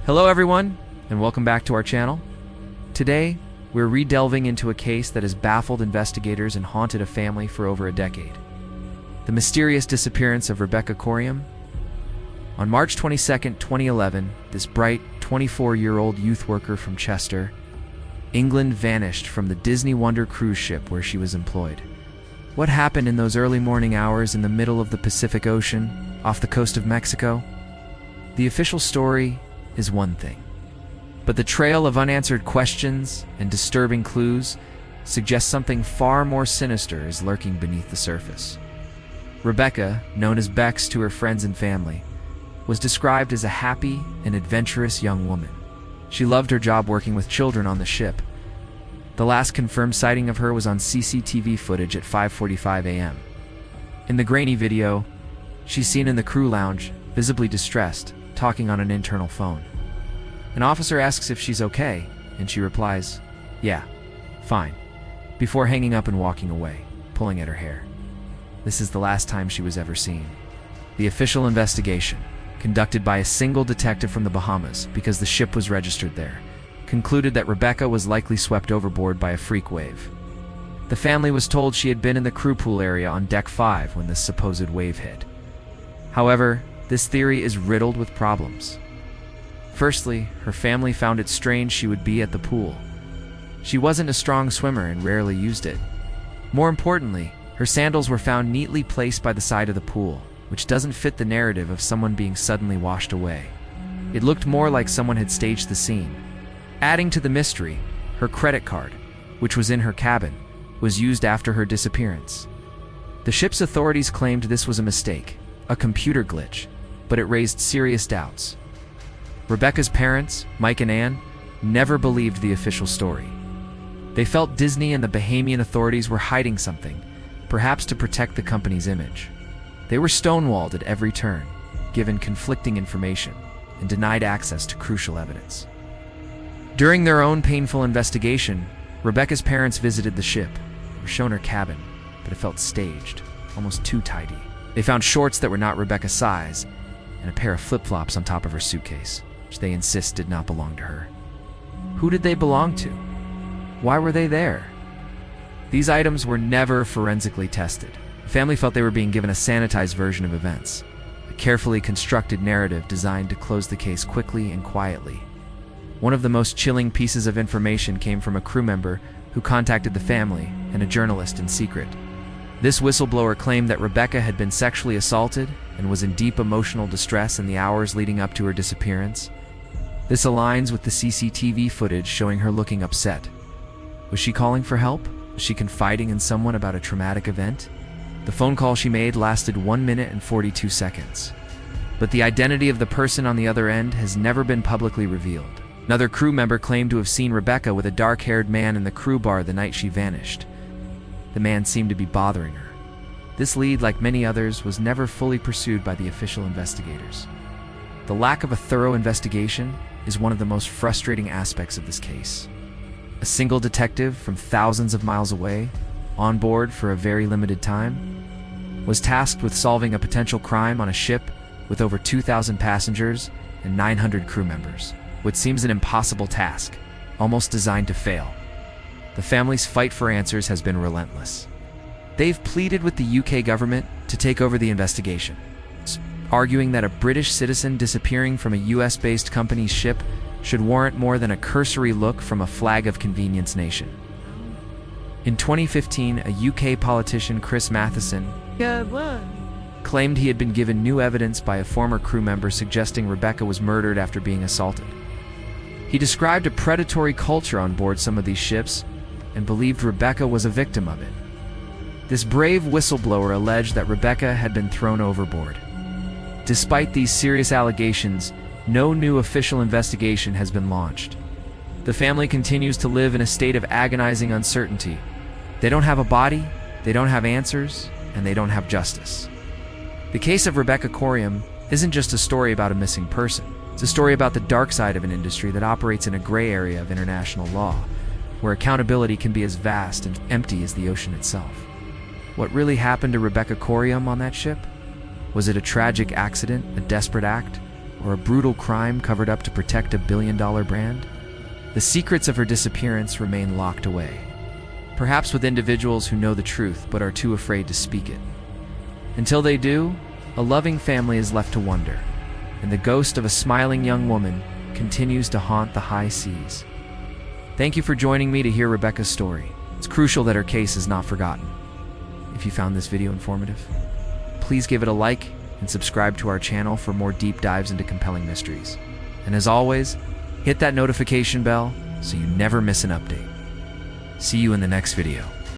Hello everyone, and welcome back to our channel. Today, we're re-delving into a case that has baffled investigators and haunted a family for over a decade. The mysterious disappearance of Rebecca Coriam. On March 22, 2011, this bright, 24-year-old youth worker from Chester, England vanished from the Disney Wonder cruise ship where she was employed. What happened in those early morning hours in the middle of the Pacific Ocean, off the coast of Mexico? The official story is one thing, but the trail of unanswered questions and disturbing clues suggests something far more sinister is lurking beneath the surface. Rebecca, known as Bex to her friends and family, was described as a happy and adventurous young woman. She loved her job working with children on the ship. The last confirmed sighting of her was on CCTV footage at 5:45 a.m. In the grainy video, she's seen in the crew lounge, visibly distressed, talking on an internal phone. An officer asks if she's okay, and she replies, "Yeah, fine," before hanging up and walking away, pulling at her hair. This is the last time she was ever seen. The official investigation, conducted by a single detective from the Bahamas because the ship was registered there, concluded that Rebecca was likely swept overboard by a freak wave. The family was told she had been in the crew pool area on Deck 5 when this supposed wave hit. However, this theory is riddled with problems. Firstly, her family found it strange she would be at the pool. She wasn't a strong swimmer and rarely used it. More importantly, her sandals were found neatly placed by the side of the pool, which doesn't fit the narrative of someone being suddenly washed away. It looked more like someone had staged the scene. Adding to the mystery, her credit card, which was in her cabin, was used after her disappearance. The ship's authorities claimed this was a mistake, a computer glitch, but it raised serious doubts. Rebecca's parents, Mike and Ann, never believed the official story. They felt Disney and the Bahamian authorities were hiding something, perhaps to protect the company's image. They were stonewalled at every turn, given conflicting information, and denied access to crucial evidence. During their own painful investigation, Rebecca's parents visited the ship. They were shown her cabin, but it felt staged, almost too tidy. They found shorts that were not Rebecca's size, and a pair of flip-flops on top of her suitcase, which they insist did not belong to her. Who did they belong to? Why were they there? These items were never forensically tested. The family felt they were being given a sanitized version of events, a carefully constructed narrative designed to close the case quickly and quietly. One of the most chilling pieces of information came from a crew member who contacted the family and a journalist in secret. This whistleblower claimed that Rebecca had been sexually assaulted and was in deep emotional distress in the hours leading up to her disappearance. This aligns with the CCTV footage showing her looking upset. Was she calling for help? Was she confiding in someone about a traumatic event? The phone call she made lasted 1 minute and 42 seconds. But the identity of the person on the other end has never been publicly revealed. Another crew member claimed to have seen Rebecca with a dark-haired man in the crew bar the night she vanished. The man seemed to be bothering her. This lead, like many others, was never fully pursued by the official investigators. The lack of a thorough investigation is one of the most frustrating aspects of this case. A single detective from thousands of miles away, on board for a very limited time, was tasked with solving a potential crime on a ship with over 2,000 passengers and 900 crew members. What seems an impossible task, almost designed to fail. The family's fight for answers has been relentless. They've pleaded with the UK government to take over the investigation, arguing that a British citizen disappearing from a US-based company's ship should warrant more than a cursory look from a flag of convenience nation. In 2015, a UK politician, Chris Matheson, claimed he had been given new evidence by a former crew member suggesting Rebecca was murdered after being assaulted. He described a predatory culture on board some of these ships and believed Rebecca was a victim of it. This brave whistleblower alleged that Rebecca had been thrown overboard. Despite these serious allegations, no new official investigation has been launched. The family continues to live in a state of agonizing uncertainty. They don't have a body, they don't have answers, and they don't have justice. The case of Rebecca Coriam isn't just a story about a missing person. It's a story about the dark side of an industry that operates in a gray area of international law, where accountability can be as vast and empty as the ocean itself. What really happened to Rebecca Coriam on that ship? Was it a tragic accident, a desperate act, or a brutal crime covered up to protect a billion-dollar brand? The secrets of her disappearance remain locked away, perhaps with individuals who know the truth but are too afraid to speak it. Until they do, a loving family is left to wonder, and the ghost of a smiling young woman continues to haunt the high seas. Thank you for joining me to hear Rebecca's story. It's crucial that her case is not forgotten. If you found this video informative, please give it a like and subscribe to our channel for more deep dives into compelling mysteries. And as always, hit that notification bell so you never miss an update. See you in the next video.